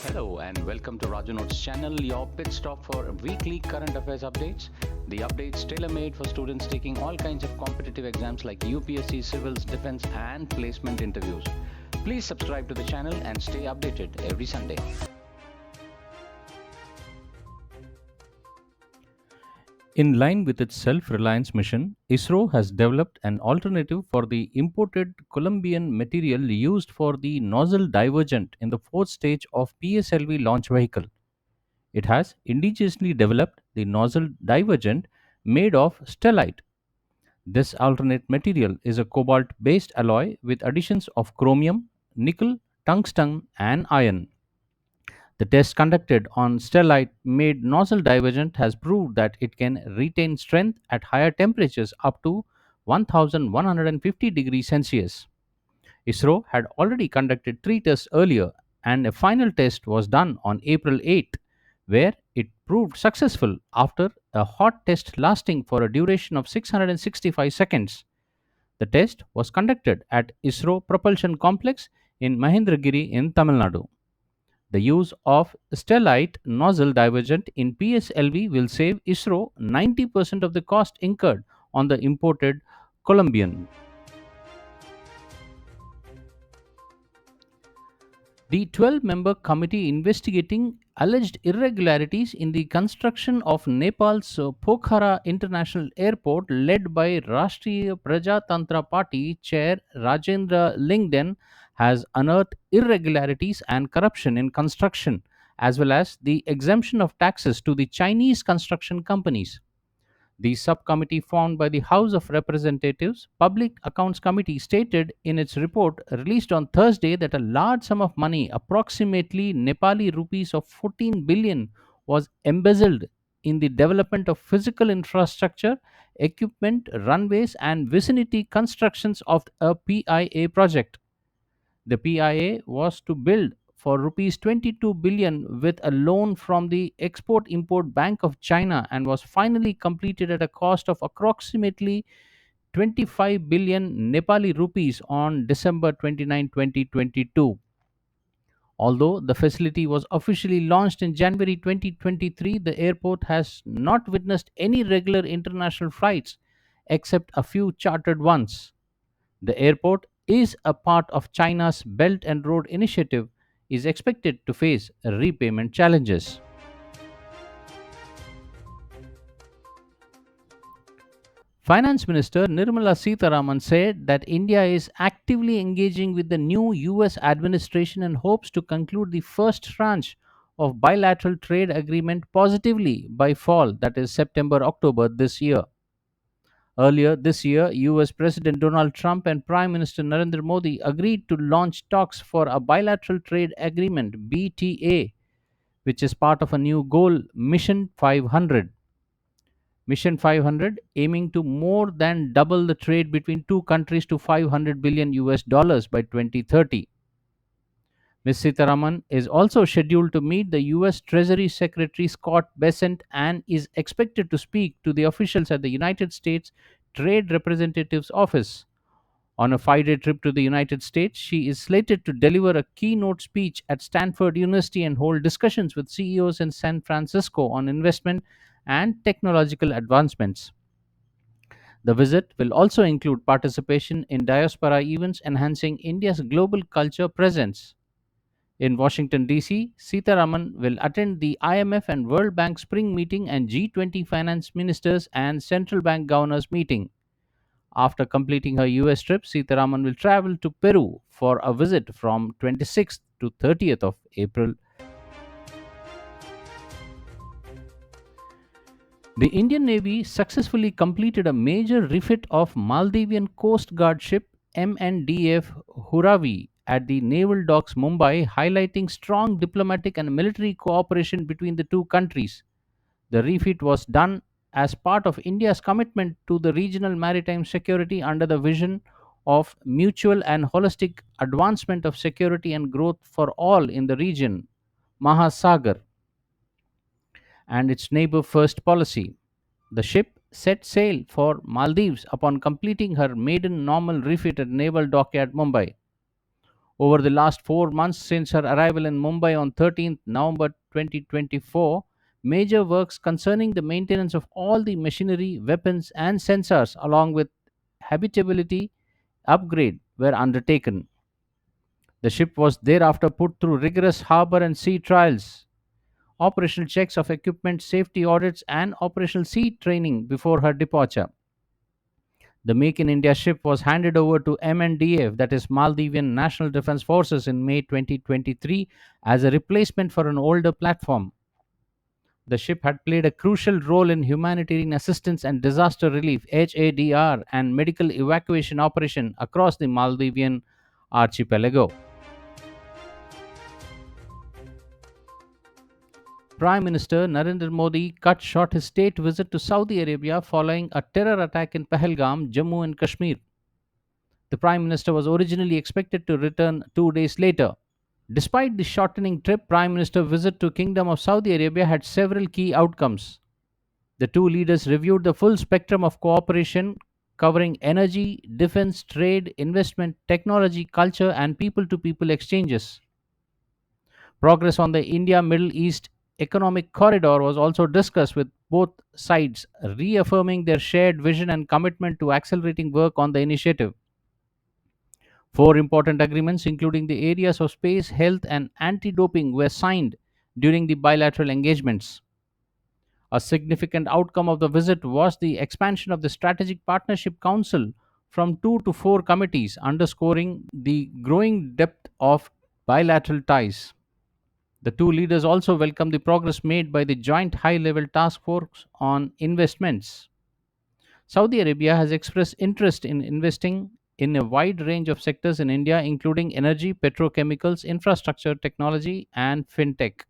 Hello and welcome to Raju Notes channel, your pit stop for weekly current affairs updates. The updates tailor-made for students taking all kinds of competitive exams like UPSC, civils, defense and placement interviews. Please subscribe to the channel and stay updated every Sunday. In line with its self-reliance mission, ISRO has developed an alternative for the imported Colombian material used for the nozzle divergent in the fourth stage of PSLV launch vehicle. It has indigenously developed the nozzle divergent made of stellite. This alternate material is a cobalt-based alloy with additions of chromium, nickel, tungsten, and iron. The test conducted on Stellite made nozzle divergent has proved that it can retain strength at higher temperatures up to 1150 degrees Celsius. ISRO had already conducted three tests earlier, and a final test was done on April 8th, where it proved successful after a hot test lasting for a duration of 665 seconds. The test was conducted at ISRO Propulsion Complex in Mahendragiri in Tamil Nadu. The use of Stellite nozzle divergent in PSLV will save ISRO 90% of the cost incurred on the imported Colombian. The 12-member committee investigating alleged irregularities in the construction of Nepal's Pokhara International Airport, led by Rashtriya Prajatantra Party chair Rajendra Lingden, has unearthed irregularities and corruption in construction, as well as the exemption of taxes to the Chinese construction companies. The subcommittee formed by the House of Representatives Public Accounts Committee stated in its report released on Thursday that a large sum of money, approximately Nepali rupees of 14 billion, was embezzled in the development of physical infrastructure, equipment, runways, and vicinity constructions of a PIA project. The PIA was to build for rupees 22 billion with a loan from the Export Import Bank of China and was finally completed at a cost of approximately 25 billion Nepali rupees on December 29, 2022. Although the facility was officially launched in January 2023, the airport has not witnessed any regular international flights except a few chartered ones. The airport is a part of China's Belt and Road Initiative is expected to face repayment challenges. Finance Minister Nirmala Sitharaman said that India is actively engaging with the new US administration and hopes to conclude the first tranche of bilateral trade agreement positively by fall, that is September October this year. Earlier this year, US President Donald Trump and Prime Minister Narendra Modi agreed to launch talks for a bilateral trade agreement BTA, which is part of a new goal, Mission 500. Mission 500 aiming to more than double the trade between two countries to 500 billion US dollars by 2030. Ms. Sitharaman is also scheduled to meet the US Treasury Secretary Scott Bessent and is expected to speak to the officials at the United States Trade Representative's office. On a 5 day trip to the United States, she is slated to deliver a keynote speech at Stanford University and hold discussions with CEOs in San Francisco on investment and technological advancements. The visit will also include participation in diaspora events enhancing India's global culture presence. In Washington, D.C., Sitharaman will attend the IMF and World Bank Spring Meeting and G20 finance ministers and central bank governors meeting. After completing her US trip, Sitharaman will travel to Peru for a visit from 26th to 30th of April. The Indian Navy successfully completed a major refit of Maldivian Coast Guard ship MNDF Huravi at the Naval Docks Mumbai, highlighting strong diplomatic and military cooperation between the two countries. The refit was done as part of India's commitment to the regional maritime security under the vision of mutual and holistic advancement of security and growth for all in the region, Mahasagar, and its neighbor first policy. The ship set sail for Maldives upon completing her maiden normal refit at Naval Dockyard, Mumbai. Over the last 4 months since her arrival in Mumbai on 13th November 2024, major works concerning the maintenance of all the machinery, weapons, and sensors, along with habitability upgrade, were undertaken. The ship was thereafter put through rigorous harbor and sea trials, operational checks of equipment, safety audits, and operational sea training before her departure. The Make in India ship was handed over to MNDF, that is Maldivian National Defense Forces, in May 2023 as a replacement for an older platform. The ship had played a crucial role in humanitarian assistance and disaster relief (HADR) and medical evacuation operation across the Maldivian archipelago. Prime Minister Narendra Modi cut short his state visit to Saudi Arabia following a terror attack in Pahalgam, Jammu and Kashmir. The Prime Minister was originally expected to return 2 days later. Despite the shortening trip, Prime Minister's visit to Kingdom of Saudi Arabia had several key outcomes. The two leaders reviewed the full spectrum of cooperation covering energy, defense, trade, investment, technology, culture, and people to people exchanges. Progress on the India Middle East Economic Corridor was also discussed, with both sides reaffirming their shared vision and commitment to accelerating work on the initiative. Four important agreements, including the areas of space, health, and anti doping, were signed during the bilateral engagements. A significant outcome of the visit was the expansion of the Strategic Partnership Council from two to four committees, underscoring the growing depth of bilateral ties. The two leaders also welcomed the progress made by the Joint High Level Task Force on Investments. Saudi Arabia has expressed interest in investing in a wide range of sectors in India, including energy, petrochemicals, infrastructure, technology, and fintech.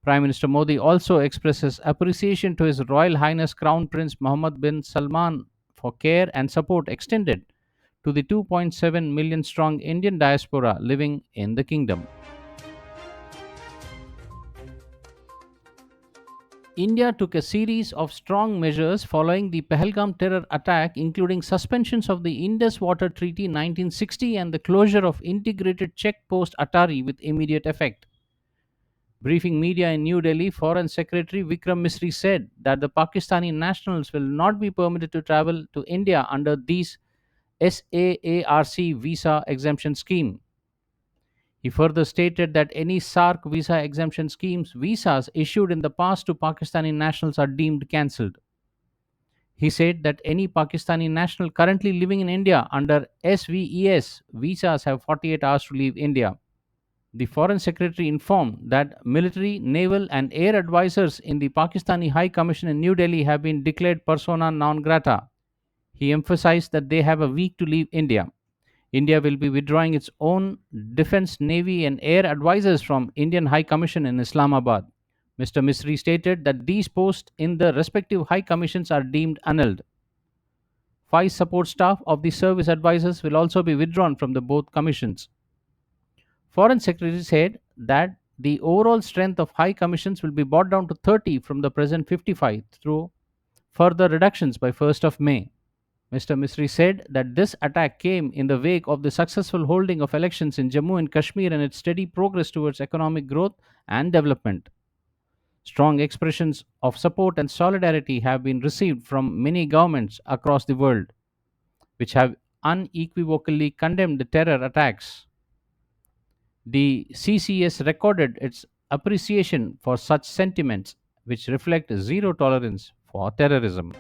Prime Minister Modi also expresses appreciation to His Royal Highness Crown Prince Mohammed bin Salman for care and support extended to the 2.7 million strong Indian diaspora living in the kingdom. India took a series of strong measures following the Pahalgam terror attack, including suspensions of the Indus Water Treaty 1960 and the closure of integrated checkpost Atari with immediate effect. Briefing media in New Delhi, Foreign Secretary Vikram Misri said that the Pakistani nationals will not be permitted to travel to India under these SAARC visa exemption scheme. He further stated that any SARC visa exemption schemes visas issued in the past to Pakistani nationals are deemed cancelled. He said that any Pakistani national currently living in India under SVES visas have 48 hours to leave India. The Foreign Secretary informed that military, naval, and air advisors in the Pakistani High Commission in New Delhi have been declared persona non grata. He emphasized that they have a week to leave India. India will be withdrawing its own defense, navy, and air advisors from Indian High Commission in Islamabad. Mr. Misri stated that these posts in the respective high commissions are deemed annulled. 5 support staff of the service advisors will also be withdrawn from the both commissions. Foreign Secretary said that the overall strength of high commissions will be brought down to 30 from the present 55 through further reductions by 1st of May. Mr. Misri said that this attack came in the wake of the successful holding of elections in Jammu and Kashmir and its steady progress towards economic growth and development. Strong expressions of support and solidarity have been received from many governments across the world, which have unequivocally condemned the terror attacks. The CCS recorded its appreciation for such sentiments, which reflect zero tolerance for terrorism.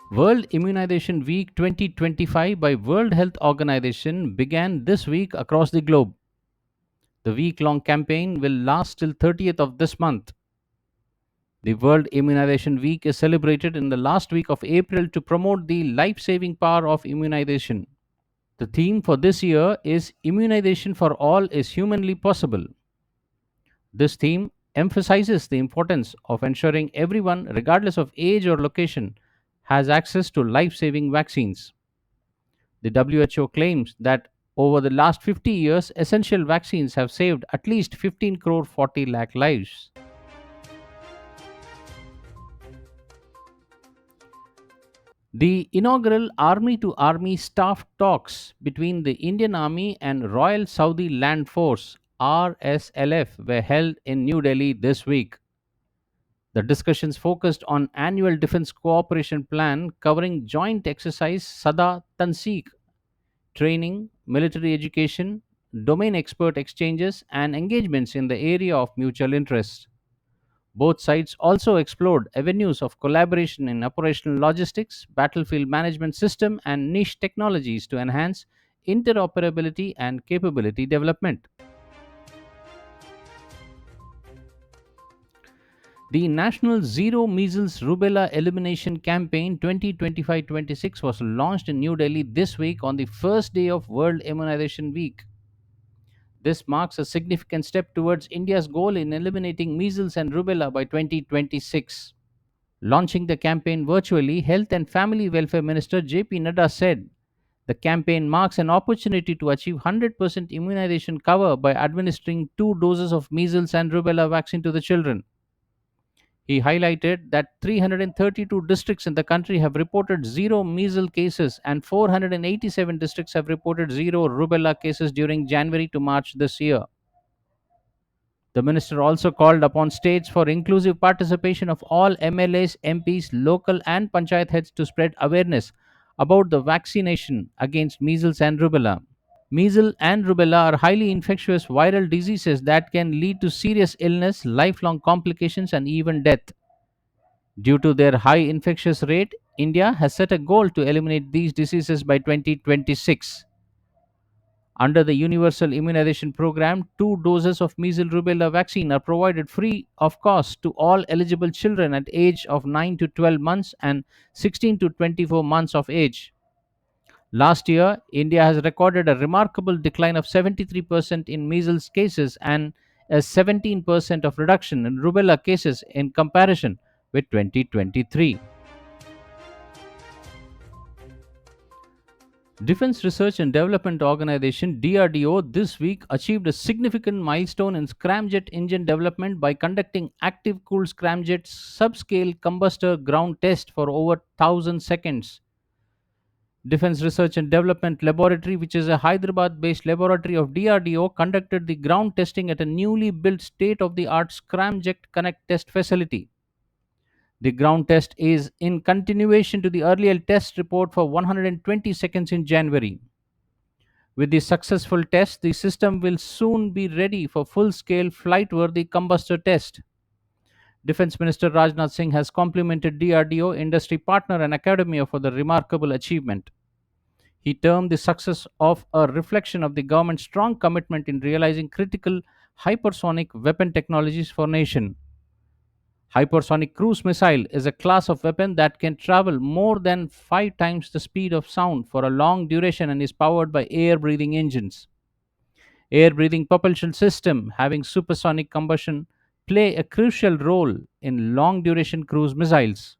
World Immunization Week 2025 by World Health Organization began this week across the globe. The week-long campaign will last till 30th of this month. The World Immunization Week is celebrated in the last week of April to promote the life-saving power of immunization. The theme for this year is Immunization for All is Humanly Possible. This theme emphasizes the importance of ensuring everyone, regardless of age or location, has access to life saving vaccines. The WHO claims that over the last 50 years, essential vaccines have saved at least 15 crore 40 lakh lives. The inaugural Army to Army staff talks between the Indian Army and Royal Saudi Land Force (RSLF) were held in New Delhi this week. The discussions focused on annual defense cooperation plan covering joint exercise Sada Tanseek, training, military education, domain expert exchanges, and engagements in the area of mutual interest. Both sides also explored avenues of collaboration in operational logistics, battlefield management system, and niche technologies to enhance interoperability and capability development. The National Zero Measles Rubella Elimination Campaign 2025-26 was launched in New Delhi this week on the first day of World Immunization Week. This marks a significant step towards India's goal in eliminating measles and rubella by 2026. Launching the campaign virtually, Health and Family Welfare Minister JP Nadda said the campaign marks an opportunity to achieve 100% immunization cover by administering 2 doses of measles and rubella vaccine to the children. He highlighted that 332 districts in the country have reported zero measles cases and 487 districts have reported zero rubella cases during January to March this year. The minister also called upon states for inclusive participation of all MLAs, MPs, local and panchayat heads to spread awareness about the vaccination against measles and rubella. Measles and rubella are highly infectious viral diseases that can lead to serious illness, lifelong complications, and even death. Due to their high infectious rate, India has set a goal to eliminate these diseases by 2026. Under the Universal Immunization Program, 2 doses of measles rubella vaccine are provided free of cost to all eligible children at age of 9 to 12 months and 16 to 24 months of age. Last year, India has recorded a remarkable decline of 73% in measles cases and a 17% of reduction in rubella cases in comparison with 2023. Defense Research and Development Organization DRDO this week achieved a significant milestone in scramjet engine development by conducting active cooled scramjet subscale combustor ground test for over 1000 seconds. Defense Research and Development Laboratory, which is a Hyderabad based laboratory of DRDO, conducted the ground testing at a newly built state of the art scramjet connect test facility. The ground test is in continuation to the earlier test report for 120 seconds in January. With the successful test, the system will soon be ready for full scale flight worthy combustor test. Defense Minister Rajnath Singh has complimented DRDO, industry partner, and academia for the remarkable achievement. He termed the success of a reflection of the government's strong commitment in realizing critical hypersonic weapon technologies for nation. Hypersonic cruise missile is a class of weapon that can travel more than 5 times the speed of sound for a long duration and is powered by air breathing engines. Air breathing propulsion system having supersonic combustion play a crucial role in long duration cruise missiles.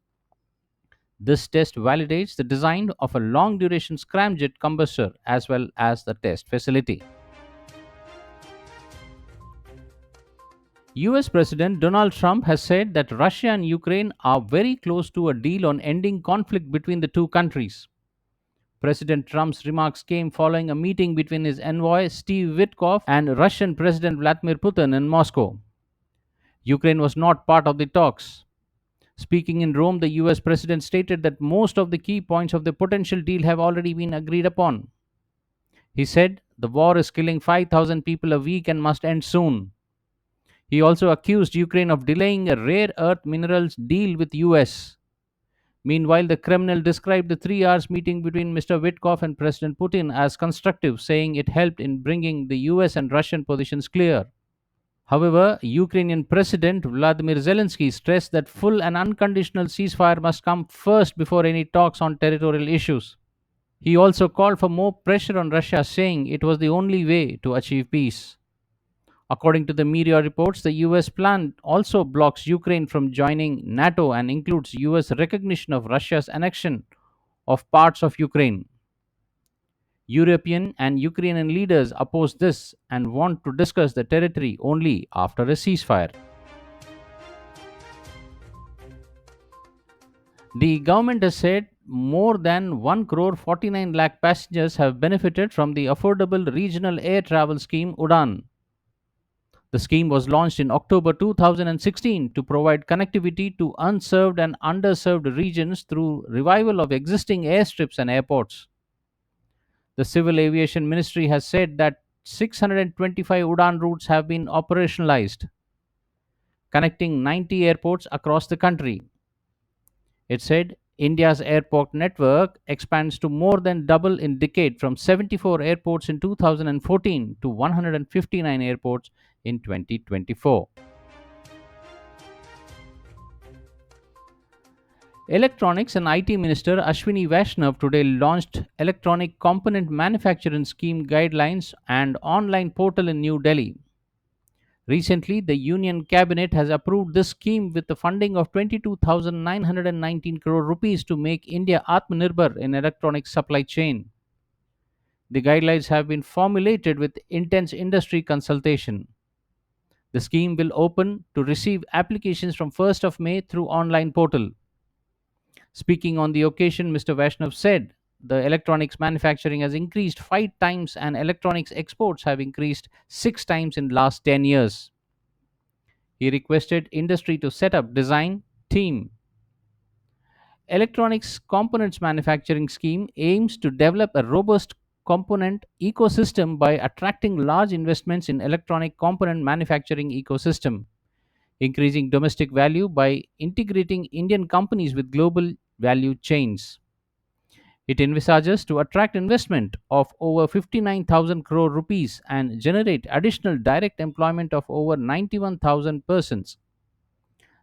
This test validates the design of a long duration scramjet combustor as well as the test facility. US President Donald Trump has said that Russia and Ukraine are very close to a deal on ending conflict between the two countries. President Trump's remarks came following a meeting between his envoy Steve Witkoff and Russian President Vladimir Putin in Moscow. Ukraine was not part of the talks. Speaking in Rome, the US President stated that most of the key points of the potential deal have already been agreed upon. He said, "The war is killing 5,000 people a week and must end soon." He also accused Ukraine of delaying a rare earth minerals deal with US. Meanwhile, the Kremlin described the 3 hours meeting between Mr. Witkoff and President Putin as constructive, saying it helped in bringing the US and Russian positions clear. However, Ukrainian President Vladimir Zelensky stressed that full and unconditional ceasefire must come first before any talks on territorial issues. He also called for more pressure on Russia, saying it was the only way to achieve peace. According to the media reports, the US plan also blocks Ukraine from joining NATO and includes US recognition of Russia's annexion of parts of Ukraine. European and Ukrainian leaders oppose this and want to discuss the territory only after a ceasefire. The government has said more than 1 crore 49 lakh passengers have benefited from the affordable regional air travel scheme UDAN. The scheme was launched in October 2016 to provide connectivity to unserved and underserved regions through revival of existing airstrips and airports. The Civil Aviation Ministry has said that 625 UDAN routes have been operationalized, connecting 90 airports across the country. It said India's airport network expands to more than double in decade from 74 airports in 2014 to 159 airports in 2024. Electronics and IT Minister Ashwini Vaishnav today launched Electronic Component Manufacturing Scheme guidelines and online portal in New Delhi. Recently, the Union Cabinet has approved this scheme with the funding of 22,919 crore rupees to make India Atmanirbhar in electronics supply chain. The guidelines have been formulated with intense industry consultation. The scheme will open to receive applications from 1st of May through online portal. Speaking on the occasion, Mr. Vaishnav said the electronics manufacturing has increased 5 times and electronics exports have increased 6 times in last 10 years. He requested industry to set up design team. Electronics Components Manufacturing Scheme aims to develop a robust component ecosystem by attracting large investments in electronic component manufacturing ecosystem, increasing domestic value by integrating Indian companies with global value chains. It envisages to attract investment of over 59,000 crore rupees and generate additional direct employment of over 91,000 persons.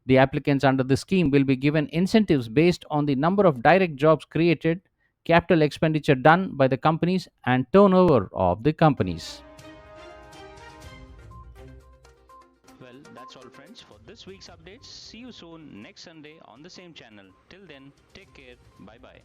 The applicants under the scheme will be given incentives based on the number of direct jobs created, capital expenditure done by the companies, and turnover of the companies. Well, that's all, friends, for this week's updates. See you soon next Sunday on the same channel. Till then, take care. Bye bye.